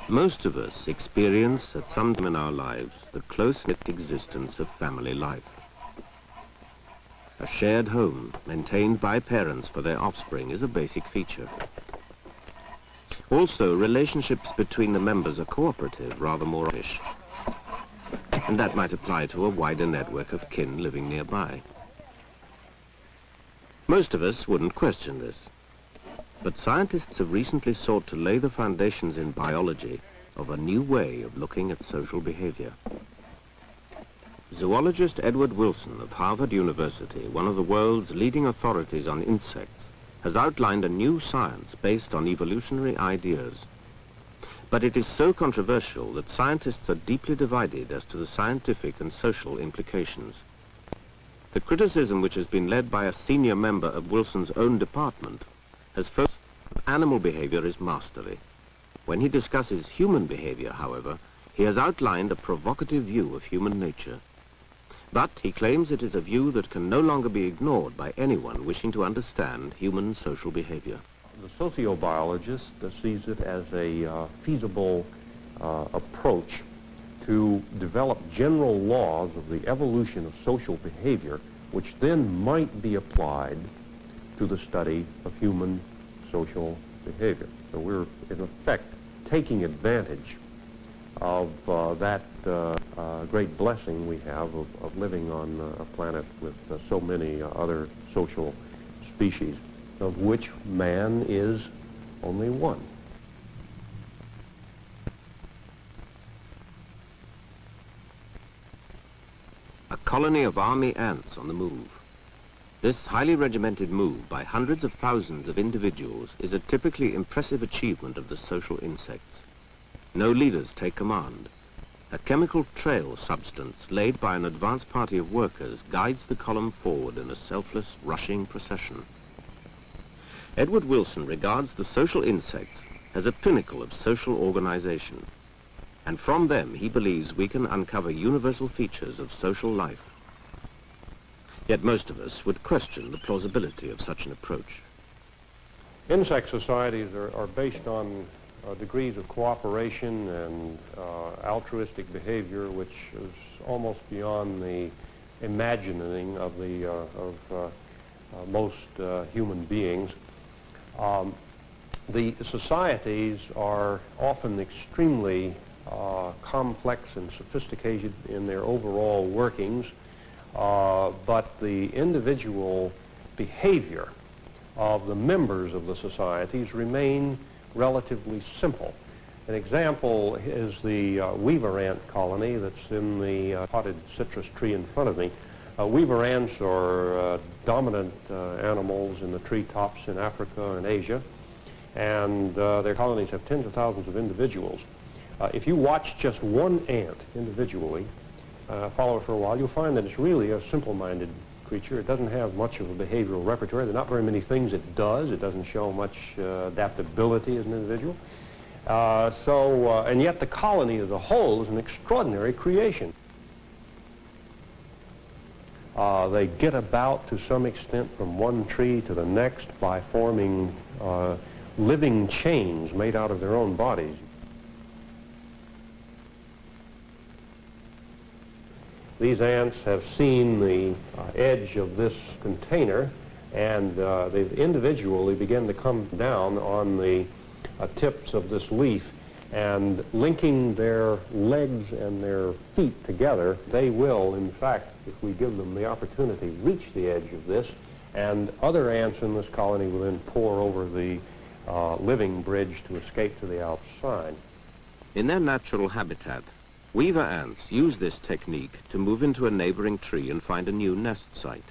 Most of us experience at some time in our lives the close-knit existence of family life. A shared home, maintained by parents for their offspring, is a basic feature. Also, relationships between the members are cooperative, rather more offish. And that might apply to a wider network of kin living nearby. Most of us wouldn't question this. But scientists have recently sought to lay the foundations in biology of a new way of looking at social behavior. Zoologist Edward Wilson of Harvard University, one of the world's leading authorities on insects, has outlined a new science based on evolutionary ideas. But it is so controversial that scientists are deeply divided as to the scientific and social implications. The criticism, which has been led by a senior member of Wilson's own department, has focused on animal behavior is masterly. When he discusses human behavior, however, he has outlined a provocative view of human nature. But he claims it is a view that can no longer be ignored by anyone wishing to understand human social behavior. The sociobiologist sees it as a feasible approach to develop general laws of the evolution of social behavior, which then might be applied to the study of human social behavior. So we're, in effect, taking advantage of that great blessing we have of living on a planet with so many other social species, of which man is only one. A colony of army ants on the move. This highly regimented move by hundreds of thousands of individuals is a typically impressive achievement of the social insects. No leaders take command. A chemical trail substance laid by an advance party of workers guides the column forward in a selfless, rushing procession. Edward Wilson regards the social insects as a pinnacle of social organization, and from them he believes we can uncover universal features of social life. Yet most of us would question the plausibility of such an approach. Insect societies are based on degrees of cooperation and altruistic behavior, which is almost beyond the imagining of most human beings. The societies are often extremely complex and sophisticated in their overall workings, but the individual behavior of the members of the societies remain relatively simple. An example is the weaver ant colony that's in the potted citrus tree in front of me. Weaver ants are dominant animals in the treetops in Africa and Asia, and their colonies have tens of thousands of individuals. If you watch just one ant individually, follow it for a while, you'll find that it's really a simple-minded creature. It doesn't have much of a behavioral repertoire. There are not very many things it does. It doesn't show much adaptability as an individual. And yet the colony as a whole is an extraordinary creation. They get about to some extent from one tree to the next by forming living chains made out of their own bodies. These ants have seen the edge of this container, and they've individually begin to come down on the tips of this leaf, and linking their legs and their feet together, they will, in fact, if we give them the opportunity, reach the edge of this, and other ants in this colony will then pour over the living bridge to escape to the outside. In their natural habitat, weaver ants use this technique to move into a neighboring tree and find a new nest site.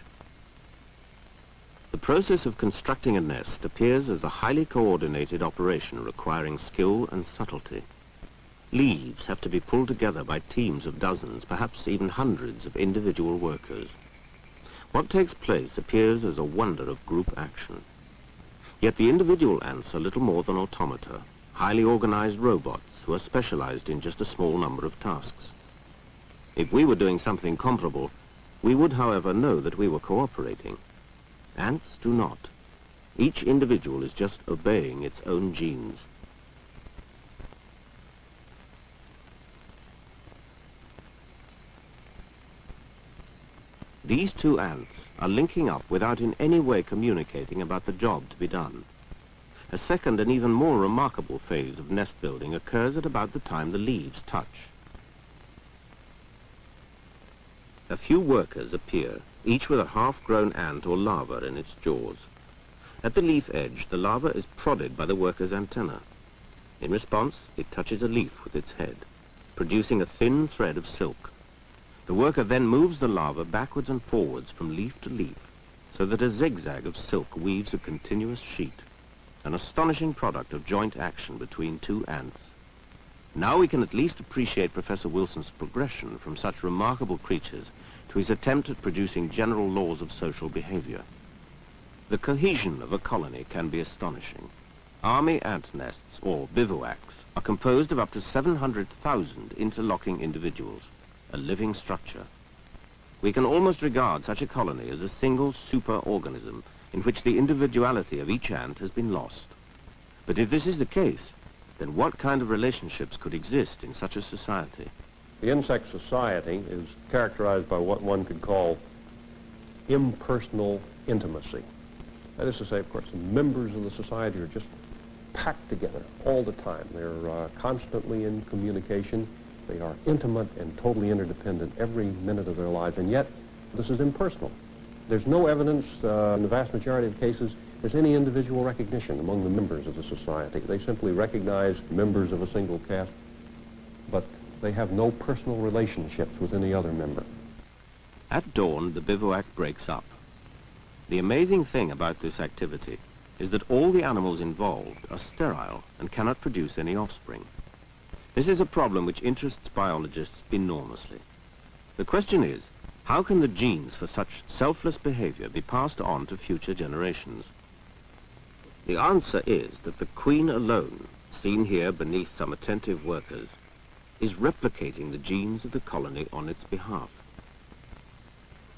The process of constructing a nest appears as a highly coordinated operation requiring skill and subtlety. Leaves have to be pulled together by teams of dozens, perhaps even hundreds of individual workers. What takes place appears as a wonder of group action. Yet the individual ants are little more than automata, highly organized robots who are specialized in just a small number of tasks. If we were doing something comparable, we would, however, know that we were cooperating. Ants do not. Each individual is just obeying its own genes. these two ants are linking up without in any way communicating about the job to be done. A second and even more remarkable phase of nest building occurs at about the time the leaves touch. A few workers appear, each with a half-grown ant or larva in its jaws. At the leaf edge, the larva is prodded by the worker's antenna. In response, it touches a leaf with its head, producing a thin thread of silk. The worker then moves the larva backwards and forwards from leaf to leaf, so that a zigzag of silk weaves a continuous sheet, an astonishing product of joint action between two ants. Now we can at least appreciate Professor Wilson's progression from such remarkable creatures to his attempt at producing general laws of social behavior. The cohesion of a colony can be astonishing. Army ant nests, or bivouacs, are composed of up to 700,000 interlocking individuals, a living structure. We can almost regard such a colony as a single super-organism in which the individuality of each ant has been lost. But if this is the case, then what kind of relationships could exist in such a society? The insect society is characterized by what one could call impersonal intimacy. That is to say, of course, the members of the society are just packed together all the time. They're constantly in communication. They are intimate and totally interdependent every minute of their lives, and yet this is impersonal. There's no evidence in the vast majority of cases there's any individual recognition among the members of the society. They simply recognize members of a single caste, but they have no personal relationships with any other member. At dawn, the bivouac breaks up. The amazing thing about this activity is that all the animals involved are sterile and cannot produce any offspring. This is a problem which interests biologists enormously. The question is, how can the genes for such selfless behavior be passed on to future generations? The answer is that the queen alone, seen here beneath some attentive workers, is replicating the genes of the colony on its behalf.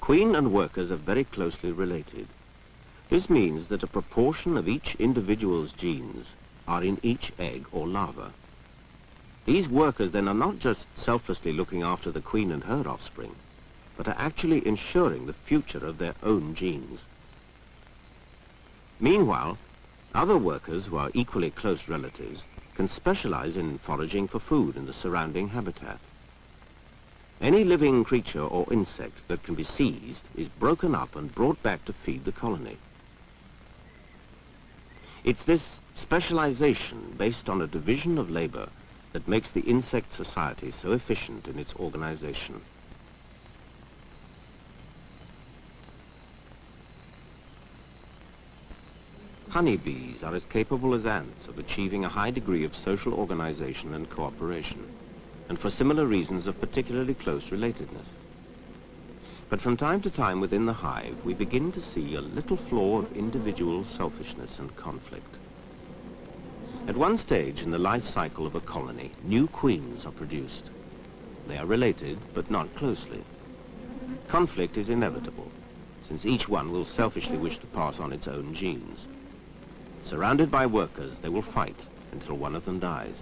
Queen and workers are very closely related. This means that a proportion of each individual's genes are in each egg or larva. These workers then are not just selflessly looking after the queen and her offspring, but are actually ensuring the future of their own genes. Meanwhile, other workers who are equally close relatives can specialize in foraging for food in the surrounding habitat. Any living creature or insect that can be seized is broken up and brought back to feed the colony. It's this specialization based on a division of labor that makes the insect society so efficient in its organization. Honeybees are as capable as ants of achieving a high degree of social organization and cooperation, and for similar reasons of particularly close relatedness. But from time to time within the hive, we begin to see a little flaw of individual selfishness and conflict. At one stage in the life cycle of a colony, new queens are produced. They are related, but not closely. Conflict is inevitable, since each one will selfishly wish to pass on its own genes. Surrounded by workers, they will fight until one of them dies.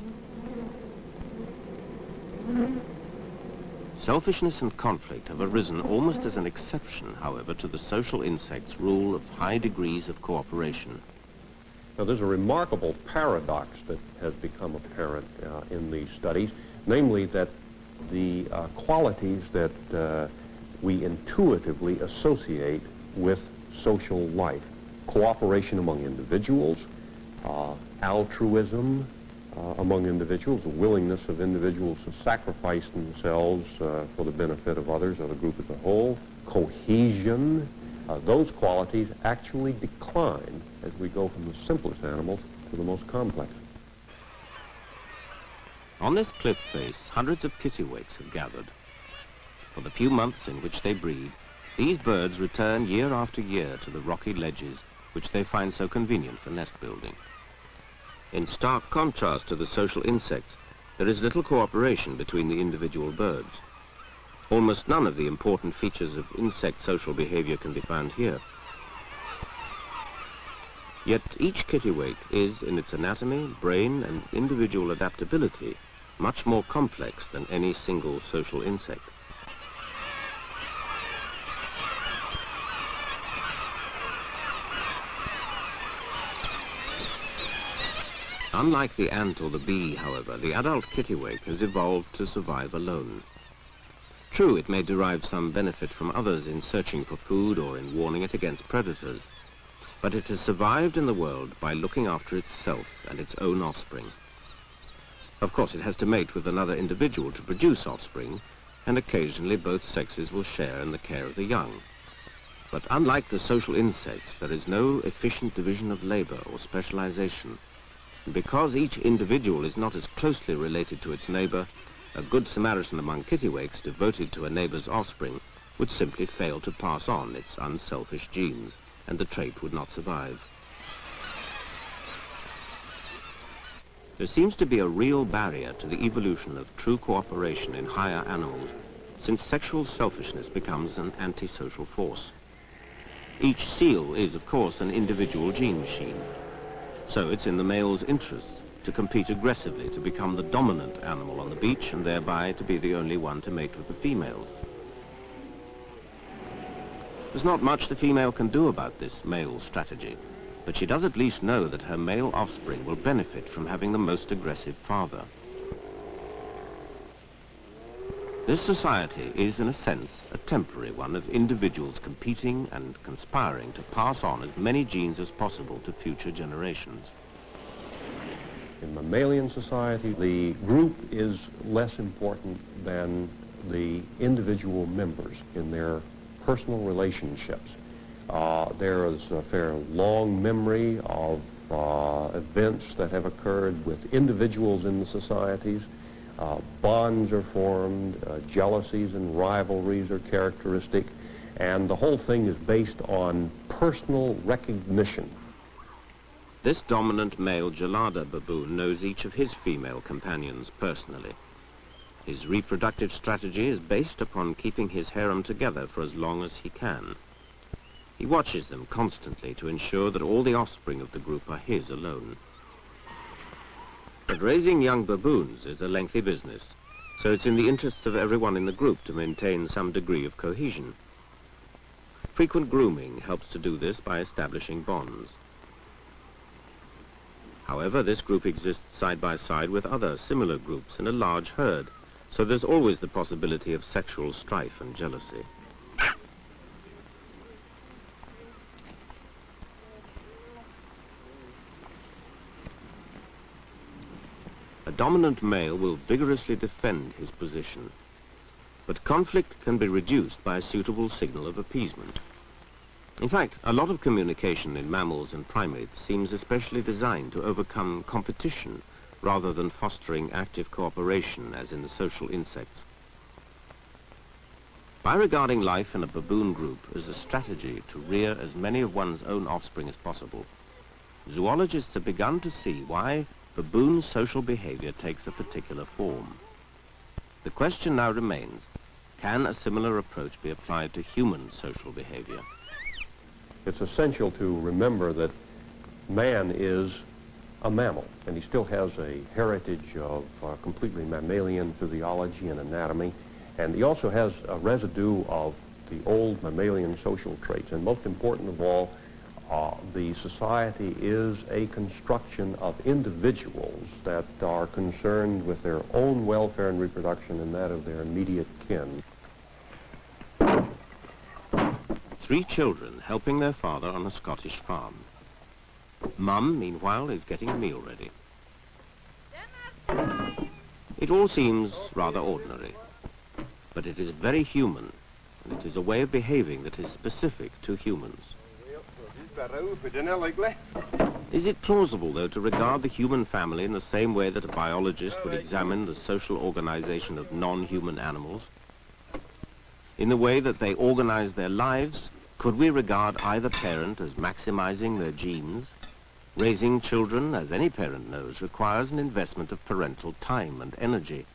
Selfishness and conflict have arisen almost as an exception, however, to the social insect's rule of high degrees of cooperation. Now, there's a remarkable paradox that has become apparent in these studies, namely that the qualities that we intuitively associate with social life, cooperation among individuals, altruism among individuals, the willingness of individuals to sacrifice themselves for the benefit of others or the group as a whole, cohesion, those qualities actually decline as we go from the simplest animals to the most complex. On this cliff face, hundreds of kittiwakes have gathered. For the few months in which they breed, these birds return year after year to the rocky ledges which they find so convenient for nest building. In stark contrast to the social insects, there is little cooperation between the individual birds. Almost none of the important features of insect social behavior can be found here. Yet each kittiwake is, in its anatomy, brain, and individual adaptability, much more complex than any single social insect. Unlike the ant or the bee, however, the adult kittiwake has evolved to survive alone. True, it may derive some benefit from others in searching for food or in warning it against predators, but it has survived in the world by looking after itself and its own offspring. Of course, it has to mate with another individual to produce offspring, and occasionally both sexes will share in the care of the young. But unlike the social insects, there is no efficient division of labor or specialization. And because each individual is not as closely related to its neighbor, a good Samaritan among kittiwakes devoted to a neighbor's offspring would simply fail to pass on its unselfish genes, and the trait would not survive. There seems to be a real barrier to the evolution of true cooperation in higher animals, since sexual selfishness becomes an antisocial force. Each seal is, of course, an individual gene machine. So it's in the male's interest to compete aggressively to become the dominant animal on the beach and thereby to be the only one to mate with the females. There's not much the female can do about this male strategy, but she does at least know that her male offspring will benefit from having the most aggressive father. This society is, in a sense, a temporary one of individuals competing and conspiring to pass on as many genes as possible to future generations. In mammalian society, the group is less important than the individual members in their personal relationships. There is a fair long memory of events that have occurred with individuals in the societies. Bonds are formed, jealousies and rivalries are characteristic, and the whole thing is based on personal recognition. This dominant male gelada baboon knows each of his female companions personally. His reproductive strategy is based upon keeping his harem together for as long as he can. He watches them constantly to ensure that all the offspring of the group are his alone. But raising young baboons is a lengthy business, so it's in the interests of everyone in the group to maintain some degree of cohesion. Frequent grooming helps to do this by establishing bonds. However, this group exists side by side with other similar groups in a large herd, so there's always the possibility of sexual strife and jealousy. A dominant male will vigorously defend his position, but conflict can be reduced by a suitable signal of appeasement. In fact, a lot of communication in mammals and primates seems especially designed to overcome competition rather than fostering active cooperation as in the social insects. By regarding life in a baboon group as a strategy to rear as many of one's own offspring as possible, zoologists have begun to see why baboon social behavior takes a particular form. The question now remains, can a similar approach be applied to human social behavior? It's essential to remember that man is a mammal, and he still has a heritage of completely mammalian physiology and anatomy, and he also has a residue of the old mammalian social traits. And most important of all, the society is a construction of individuals that are concerned with their own welfare and reproduction and that of their immediate kin. 3 children helping their father on a Scottish farm. Mum, meanwhile, is getting a meal ready. It all seems rather ordinary, but it is very human, and it is a way of behaving that is specific to humans. Is it plausible, though, to regard the human family in the same way that a biologist would examine the social organization of non-human animals? In the way that they organize their lives, could we regard either parent as maximizing their genes? Raising children, as any parent knows, requires an investment of parental time and energy.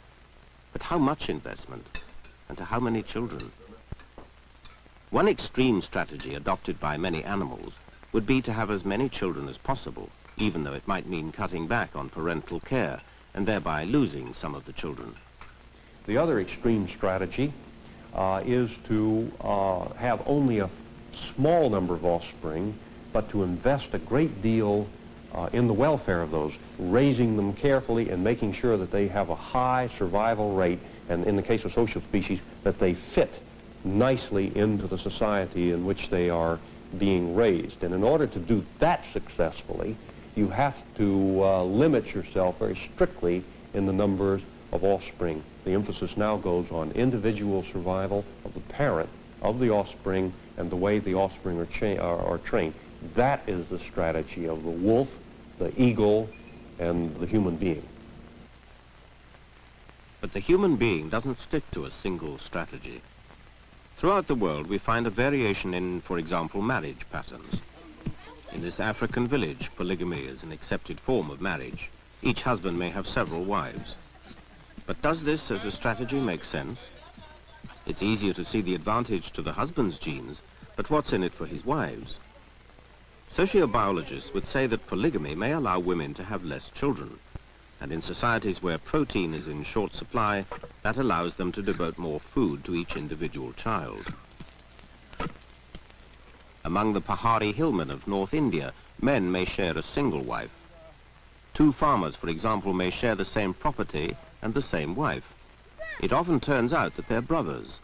But how much investment, and to how many children? One extreme strategy adopted by many animals would be to have as many children as possible, even though it might mean cutting back on parental care and thereby losing some of the children. The other extreme strategy is to have only a small number of offspring, but to invest a great deal in the welfare of those, raising them carefully and making sure that they have a high survival rate, and in the case of social species, that they fit nicely into the society in which they are being raised. And in order to do that successfully, you have to limit yourself very strictly in the numbers of offspring. The emphasis now goes on individual survival of the parent, of the offspring, and the way the offspring are trained. That is the strategy of the wolf, the eagle, and the human being. But the human being doesn't stick to a single strategy. Throughout the world, we find a variation in, for example, marriage patterns. In this African village, polygamy is an accepted form of marriage. Each husband may have several wives. But does this as a strategy make sense? It's easier to see the advantage to the husband's genes, but what's in it for his wives? Sociobiologists would say that polygamy may allow women to have less children, and in societies where protein is in short supply, that allows them to devote more food to each individual child. Among the Pahari hillmen of North India, men may share a single wife. Two farmers, for example, may share the same property and the same wife. It often turns out that they're brothers.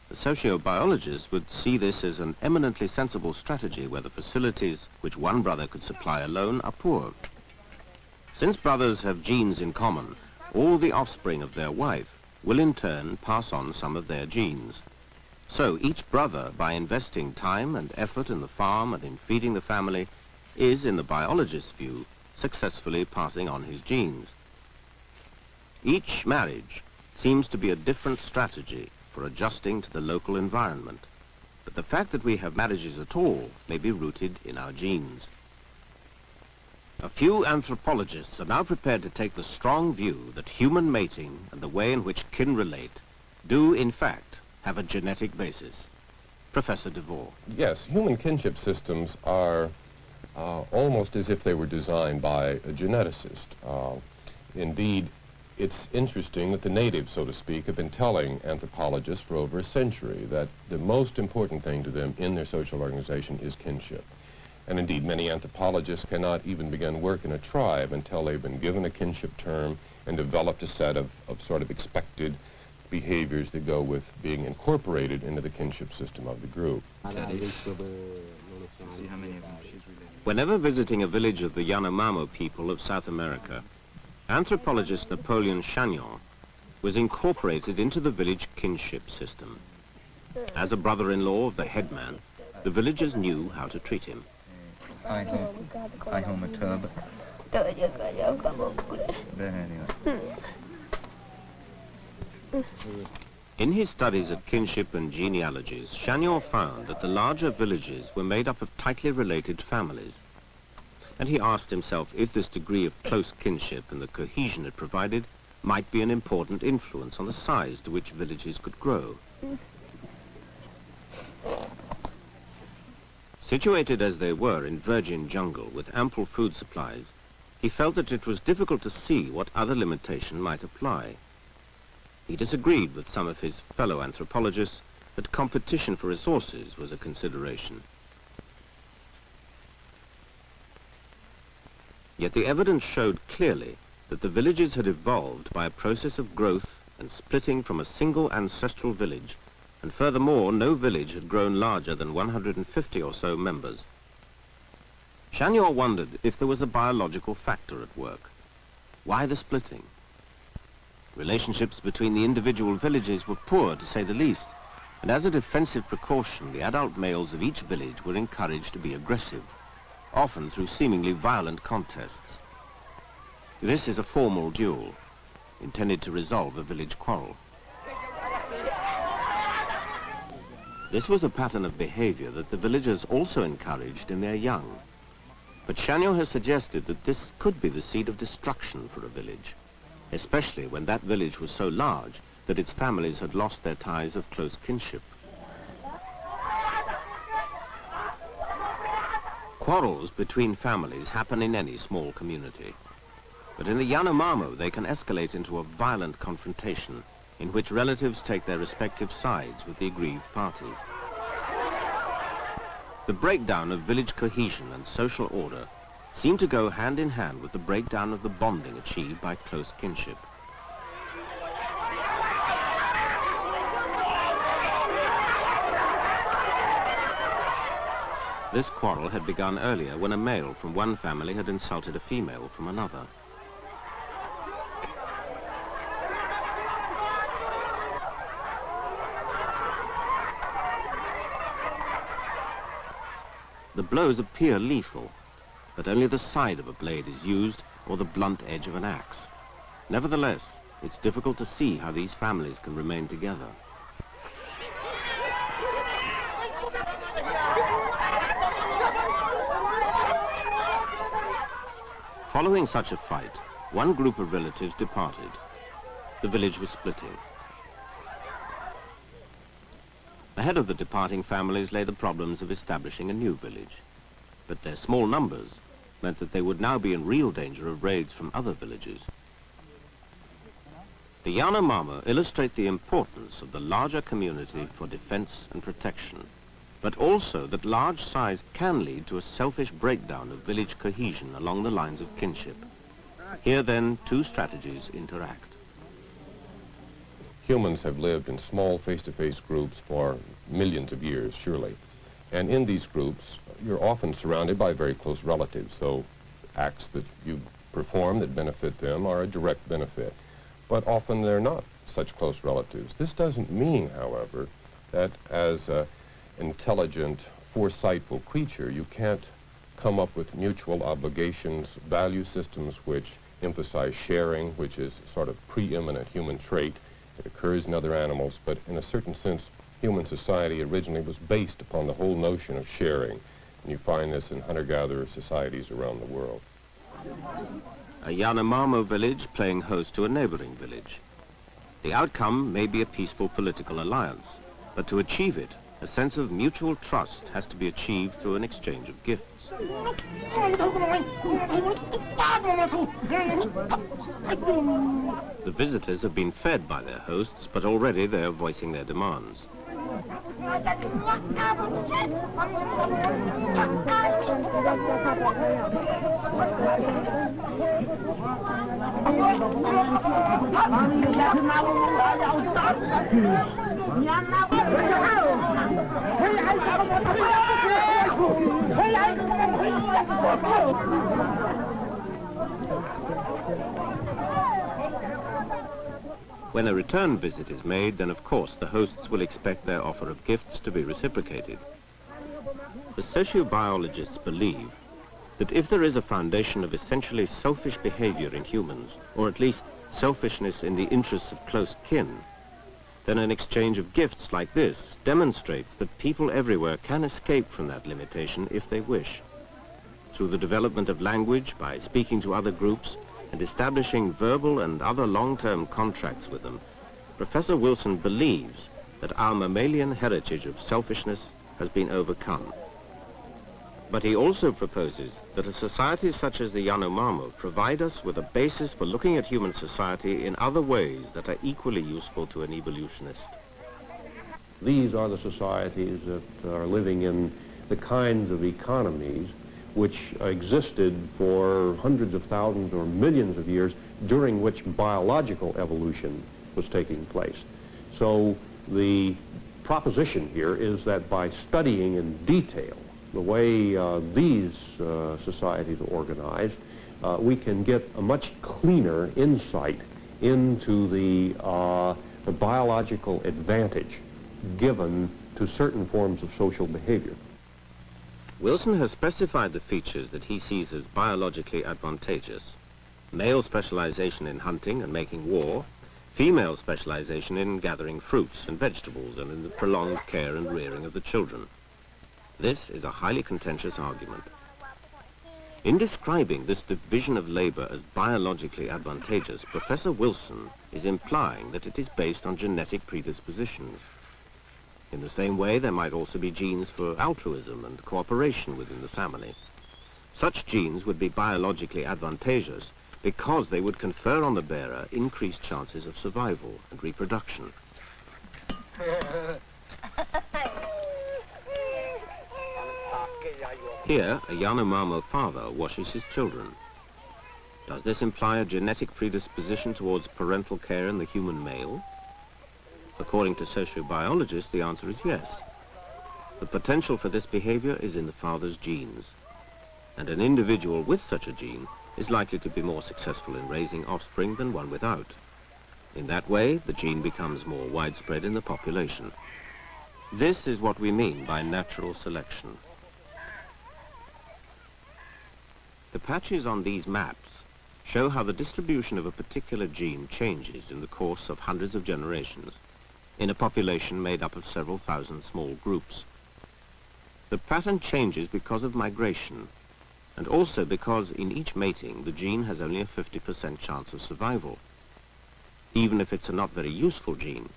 The sociobiologists would see this as an eminently sensible strategy where the facilities which one brother could supply alone are poor. Since brothers have genes in common, all the offspring of their wife will in turn pass on some of their genes. So each brother, by investing time and effort in the farm and in feeding the family, is, in the biologist's view, successfully passing on his genes. Each marriage seems to be a different strategy for adjusting to the local environment. But the fact that we have marriages at all may be rooted in our genes. A few anthropologists are now prepared to take the strong view that human mating and the way in which kin relate do, in fact, have a genetic basis. Professor DeVore. Yes, human kinship systems are almost as if they were designed by a geneticist. Indeed, it's interesting that the natives, so to speak, have been telling anthropologists for over a century that the most important thing to them in their social organization is kinship. And indeed, many anthropologists cannot even begin work in a tribe until they've been given a kinship term and developed a set of sort of expected behaviors that go with being incorporated into the kinship system of the group. Whenever visiting a village of the Yanomamo people of South America, anthropologist Napoleon Chagnon was incorporated into the village kinship system. As a brother-in-law of the headman, the villagers knew how to treat him. In his studies of kinship and genealogies, Chagnon found that the larger villages were made up of tightly related families. And he asked himself if this degree of close kinship and the cohesion it provided might be an important influence on the size to which villages could grow. Situated as they were in virgin jungle with ample food supplies, he felt that it was difficult to see what other limitation might apply. He disagreed with some of his fellow anthropologists that competition for resources was a consideration. Yet the evidence showed clearly that the villages had evolved by a process of growth and splitting from a single ancestral village, and furthermore, no village had grown larger than 150 or so members. Chagnon wondered if there was a biological factor at work. Why the splitting? Relationships between the individual villages were poor, to say the least, and as a defensive precaution, the adult males of each village were encouraged to be aggressive, often through seemingly violent contests. This is a formal duel, intended to resolve a village quarrel. This was a pattern of behavior that the villagers also encouraged in their young. But Chagnon has suggested that this could be the seed of destruction for a village, especially when that village was so large that its families had lost their ties of close kinship. Quarrels between families happen in any small community. But in the Yanomamo, they can escalate into a violent confrontation in which relatives take their respective sides with the aggrieved parties. The breakdown of village cohesion and social order seem to go hand in hand with the breakdown of the bonding achieved by close kinship. This quarrel had begun earlier when a male from one family had insulted a female from another. The blows appear lethal, but only the side of a blade is used or the blunt edge of an axe. Nevertheless, it's difficult to see how these families can remain together. Following such a fight, one group of relatives departed. The village was splitting. Ahead of the departing families lay the problems of establishing a new village. But their small numbers meant that they would now be in real danger of raids from other villages. The Yanomamo illustrate the importance of the larger community for defense and protection, but also that large size can lead to a selfish breakdown of village cohesion along the lines of kinship. Here then, two strategies interact. Humans have lived in small face-to-face groups for millions of years, surely. And in these groups, you're often surrounded by very close relatives, so acts that you perform that benefit them are a direct benefit. But often they're not such close relatives. This doesn't mean, however, that as an intelligent, foresightful creature, you can't come up with mutual obligations, value systems which emphasize sharing, which is sort of preeminent human trait. It occurs in other animals, but in a certain sense, human society originally was based upon the whole notion of sharing. And you find this in hunter-gatherer societies around the world. A Yanomamo village playing host to a neighboring village. The outcome may be a peaceful political alliance, but to achieve it, a sense of mutual trust has to be achieved through an exchange of gifts. The visitors have been fed by their hosts, but already they are voicing their demands. When a return visit is made, then of course the hosts will expect their offer of gifts to be reciprocated. The sociobiologists believe that if there is a foundation of essentially selfish behavior in humans, or at least selfishness in the interests of close kin, then an exchange of gifts like this demonstrates that people everywhere can escape from that limitation if they wish. Through the development of language, by speaking to other groups, and establishing verbal and other long-term contracts with them, Professor Wilson believes that our mammalian heritage of selfishness has been overcome. But he also proposes that a society such as the Yanomamo provide us with a basis for looking at human society in other ways that are equally useful to an evolutionist. These are the societies that are living in the kinds of economies which existed for hundreds of thousands or millions of years, during which biological evolution was taking place. So the proposition here is that by studying in detail the way these societies are organized, we can get a much cleaner insight into the biological advantage given to certain forms of social behavior. Wilson has specified the features that he sees as biologically advantageous: male specialization in hunting and making war, female specialization in gathering fruits and vegetables and in the prolonged care and rearing of the children. This is a highly contentious argument. In describing this division of labor as biologically advantageous, Professor Wilson is implying that it is based on genetic predispositions. In the same way, there might also be genes for altruism and cooperation within the family. Such genes would be biologically advantageous because they would confer on the bearer increased chances of survival and reproduction. Here, a Yanomamo father washes his children. Does this imply a genetic predisposition towards parental care in the human male? According to sociobiologists, the answer is yes. The potential for this behavior is in the father's genes, and an individual with such a gene is likely to be more successful in raising offspring than one without. In that way, the gene becomes more widespread in the population. This is what we mean by natural selection. The patches on these maps show how the distribution of a particular gene changes in the course of hundreds of generations in a population made up of several thousand small groups. The pattern changes because of migration, and also because in each mating the gene has only a 50% chance of survival. Even if it's a not very useful gene,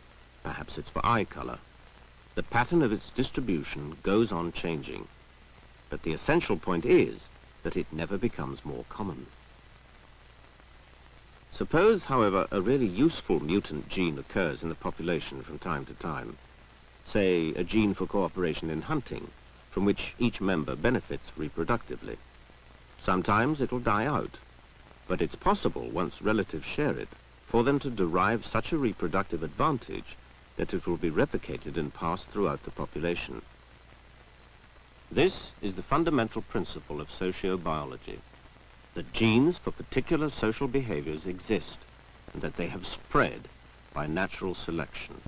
perhaps it's for eye color, the pattern of its distribution goes on changing. But the essential point is that it never becomes more common. Suppose, however, a really useful mutant gene occurs in the population from time to time, say a gene for cooperation in hunting, from which each member benefits reproductively. Sometimes it will die out, but it's possible, once relatives share it, for them to derive such a reproductive advantage that it will be replicated and passed throughout the population. This is the fundamental principle of sociobiology, that genes for particular social behaviors exist and that they have spread by natural selection.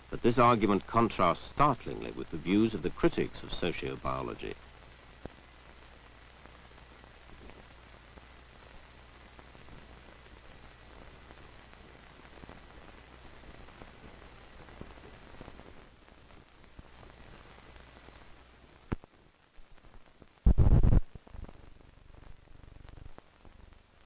But this argument contrasts startlingly with the views of the critics of sociobiology,